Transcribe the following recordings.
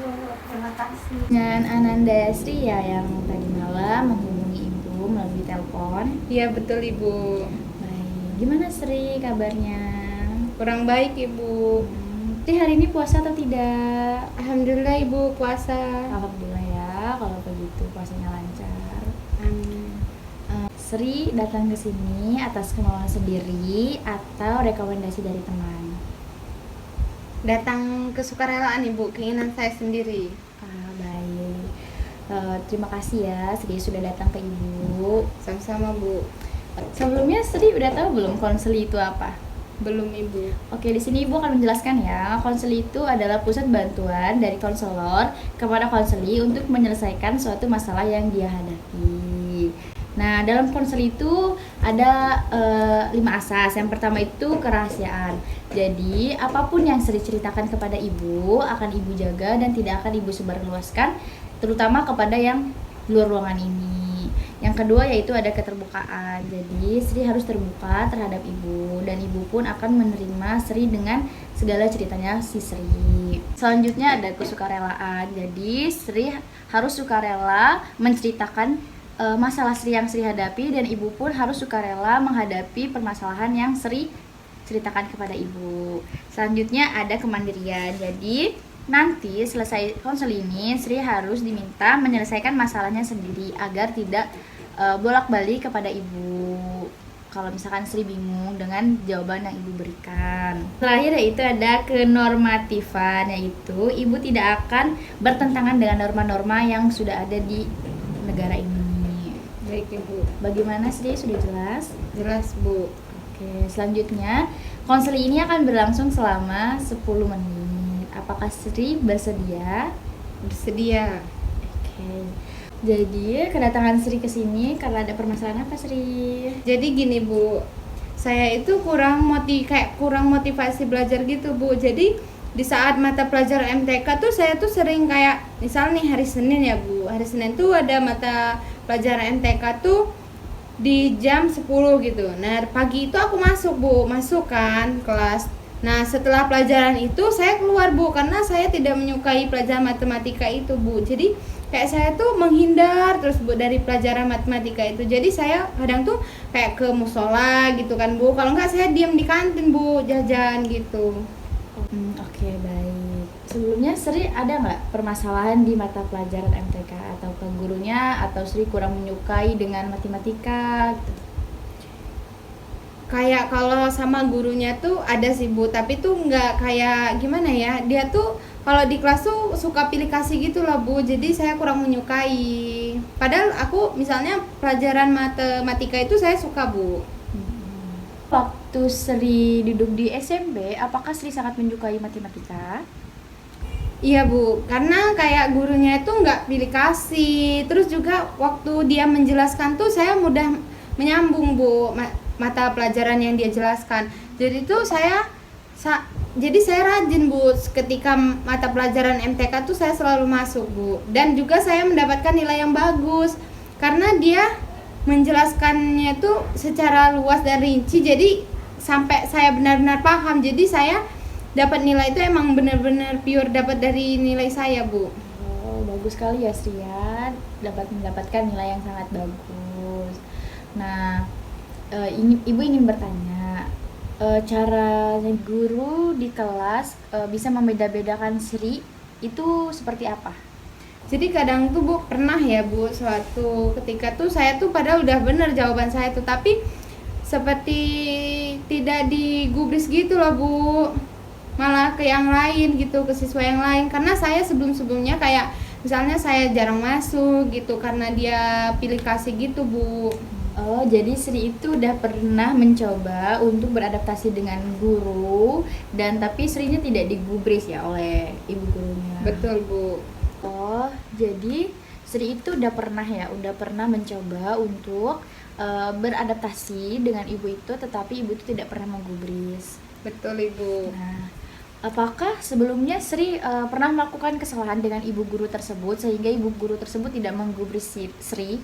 Terima kasih. Dengan Ananda Sri ya yang tadi malam menghubungi Ibu melalui telepon. Iya betul Ibu. Baik, gimana Sri kabarnya? Kurang baik Ibu. Sri hari ini puasa atau tidak? Alhamdulillah Ibu puasa. Alhamdulillah ya, kalau begitu puasanya lancar. Amin. Sri datang ke sini atas kemauan sendiri atau rekomendasi dari teman? Datang kesukarelaan Ibu, keinginan saya sendiri. Baik. Terima kasih ya Sri sudah datang ke Ibu. Sama-sama Bu. Sebelumnya Sri udah tahu belum konseli itu apa? Belum Ibu. Oke, di sini Ibu akan menjelaskan ya. Konseli itu adalah pusat bantuan dari konselor kepada konseli untuk menyelesaikan suatu masalah yang dia hadapi. Nah, dalam konseli itu ada 5 asas. Yang pertama itu kerahasiaan. Jadi, apapun yang Sri ceritakan kepada Ibu akan Ibu jaga dan tidak akan Ibu sebarluaskan, terutama kepada yang luar ruangan ini. Yang kedua yaitu ada keterbukaan. Jadi Sri harus terbuka terhadap Ibu dan Ibu pun akan menerima Sri dengan segala ceritanya si Sri. Selanjutnya ada kesukarelaan. Jadi Sri harus sukarela menceritakan masalah Sri yang Sri hadapi dan Ibu pun harus sukarela menghadapi permasalahan yang Sri ceritakan kepada Ibu. Selanjutnya ada kemandirian. Jadi nanti selesai konsel ini Sri harus diminta menyelesaikan masalahnya sendiri agar tidak bolak-balik kepada Ibu kalau misalkan Sri bingung dengan jawaban yang Ibu berikan. Terakhir yaitu ada kenormatifan, yaitu Ibu tidak akan bertentangan dengan norma-norma yang sudah ada di negara ini. Baik Ibu. Bagaimana Sri, sudah jelas? Jelas Bu. Oke, selanjutnya konseli ini akan berlangsung selama 10 menit. Apakah Sri bersedia? Bersedia. Oke. Jadi kedatangan Sri ke sini karena ada permasalahan apa Sri? Jadi gini Bu, saya itu kurang motivasi belajar gitu Bu. Jadi di saat mata pelajaran MTK tuh saya tuh sering kayak misal nih hari Senin ya Bu. Hari Senin tuh ada mata pelajaran MTK tuh di jam 10 gitu. Nah, pagi itu aku masuk Bu, masuk kan kelas. Nah, setelah pelajaran itu saya keluar Bu karena saya tidak menyukai pelajaran matematika itu Bu. Jadi kayak saya tuh menghindar terus Bu dari pelajaran matematika itu. Jadi saya kadang tuh kayak ke musola gitu kan Bu. Kalau enggak saya diam di kantin Bu, jajan gitu. Oke, baik. Sebelumnya Sri ada nggak permasalahan di mata pelajaran MTK atau ke gurunya atau Sri kurang menyukai dengan matematika gitu? Kayak kalau sama gurunya tuh ada sih Bu, tapi tuh nggak kayak gimana ya, dia tuh kalau di kelas tuh suka pilih kasih gitu lah Bu, jadi saya kurang menyukai. Padahal aku misalnya pelajaran matematika itu saya suka Bu. Waktu Sri duduk di SMP, apakah Sri sangat menyukai matematika? Iya Bu, karena kayak gurunya itu nggak pilih kasih, terus juga waktu dia menjelaskan tuh saya mudah menyambung Bu mata pelajaran yang dia jelaskan. Jadi tuh jadi saya rajin Bu, ketika mata pelajaran MTK tuh saya selalu masuk Bu, dan juga saya mendapatkan nilai yang bagus karena dia menjelaskannya tuh secara luas dan rinci, jadi sampai saya benar-benar paham. Jadi saya dapat nilai itu emang benar-benar pure dapat dari nilai saya Bu. Oh, bagus sekali ya Sri ya, dapat mendapatkan nilai yang sangat bagus. Nah, Ibu ingin bertanya, cara guru di kelas bisa membeda-bedakan Sri itu seperti apa? Jadi kadang tuh Bu pernah ya Bu, suatu ketika tuh saya tuh padahal udah bener jawaban saya tuh, tapi seperti tidak digubris gitu loh Bu, malah ke yang lain gitu, ke siswa yang lain. Karena saya sebelum-sebelumnya kayak misalnya saya jarang masuk gitu karena dia pilih kasih gitu Bu. Oh, jadi Sri itu udah pernah mencoba untuk beradaptasi dengan guru dan tapi Srinya tidak digubris ya oleh ibu gurunya. Betul Bu. Oh, jadi Sri itu udah pernah mencoba untuk beradaptasi dengan ibu itu, tetapi ibu itu tidak pernah menggubris. Betul Ibu. Nah, apakah sebelumnya Sri pernah melakukan kesalahan dengan ibu guru tersebut sehingga ibu guru tersebut tidak menggubris Sri?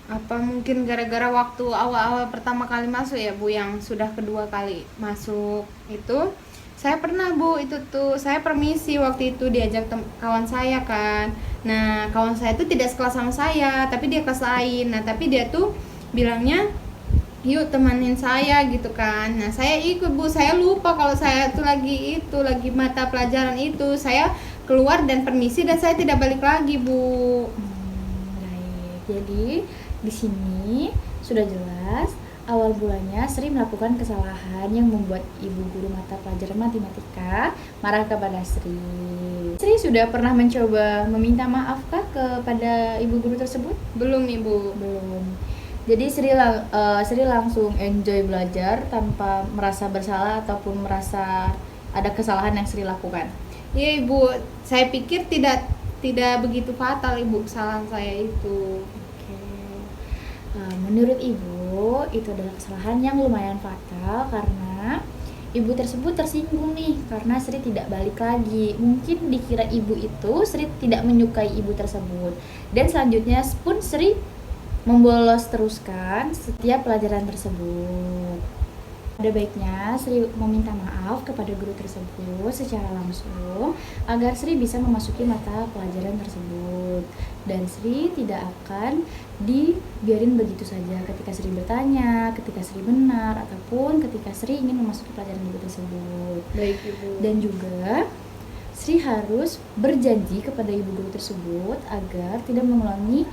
Apa mungkin gara-gara waktu awal-awal pertama kali masuk ya Bu, yang sudah kedua kali masuk itu Saya pernah Bu, itu tuh saya permisi waktu itu diajak kawan saya kan. Nah kawan saya tuh tidak sekelas sama saya, tapi dia kelas lain. Nah tapi dia tuh bilangnya yuk temanin saya gitu kan. Nah saya ikut Bu, saya lupa kalau saya tuh lagi mata pelajaran itu. Saya keluar dan permisi dan saya tidak balik lagi Bu. Baik. Jadi di sini sudah jelas awal bulannya Sri melakukan kesalahan yang membuat ibu guru mata pelajaran matematika marah kepada Sri. Sri sudah pernah mencoba meminta maafkah kepada ibu guru tersebut? Belum Ibu. Belum. Jadi Sri langsung enjoy belajar tanpa merasa bersalah ataupun merasa ada kesalahan yang Sri lakukan. Iya Ibu, saya pikir tidak begitu fatal Ibu kesalahan saya itu. Oke. Menurut ibu itu adalah kesalahan yang lumayan fatal karena ibu tersebut tersinggung nih karena Sri tidak balik lagi. Mungkin dikira ibu itu Sri tidak menyukai ibu tersebut. Dan selanjutnya pun Sri membolos teruskan setiap pelajaran tersebut. Ada baiknya Sri meminta maaf kepada guru tersebut secara langsung agar Sri bisa memasuki mata pelajaran tersebut. Dan Sri tidak akan dibiarin begitu saja ketika Sri bertanya, ketika Sri benar, ataupun ketika Sri ingin memasuki pelajaran ibu tersebut. Baik Ibu. Dan juga Sri harus berjanji kepada ibu guru tersebut agar tidak mengulangi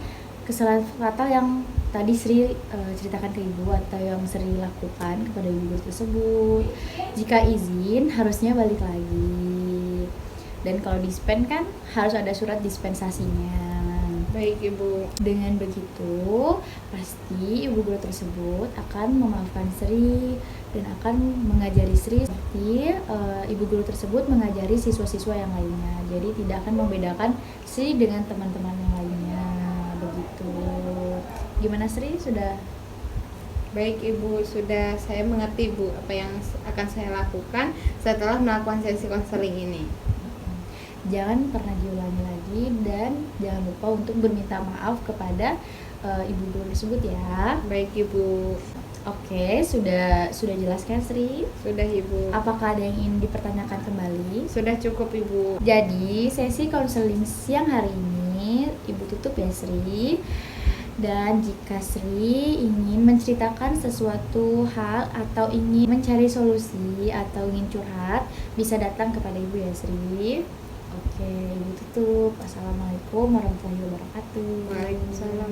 kesalahan fatal yang tadi Sri ceritakan ke ibu atau yang Sri lakukan kepada ibu guru tersebut. Jika izin harusnya balik lagi. Dan kalau dispen kan harus ada surat dispensasinya. Baik Ibu. Dengan begitu, pasti ibu guru tersebut akan memaafkan Sri dan akan mengajari Sri seperti ibu guru tersebut mengajari siswa-siswa yang lainnya. Jadi tidak akan membedakan Sri dengan teman-teman yang lainnya. Begitu. Gimana Sri? Sudah? Baik Ibu, sudah saya mengerti Bu apa yang akan saya lakukan setelah melakukan sesi konseling ini. Jangan pernah diulangi lagi dan jangan lupa untuk berminta maaf kepada ibu guru tersebut ya. Baik Ibu. Oke, sudah jelas kan Sri? Sudah Ibu. Apakah ada yang ingin dipertanyakan kembali? Sudah cukup Ibu. Jadi sesi konseling siang hari ini Ibu tutup ya Sri. Dan jika Sri ingin menceritakan sesuatu hal atau ingin mencari solusi atau ingin curhat, bisa datang kepada Ibu ya Sri. Oke, Ibu tutup. Assalamualaikum warahmatullahi wabarakatuh. Waalaikumsalam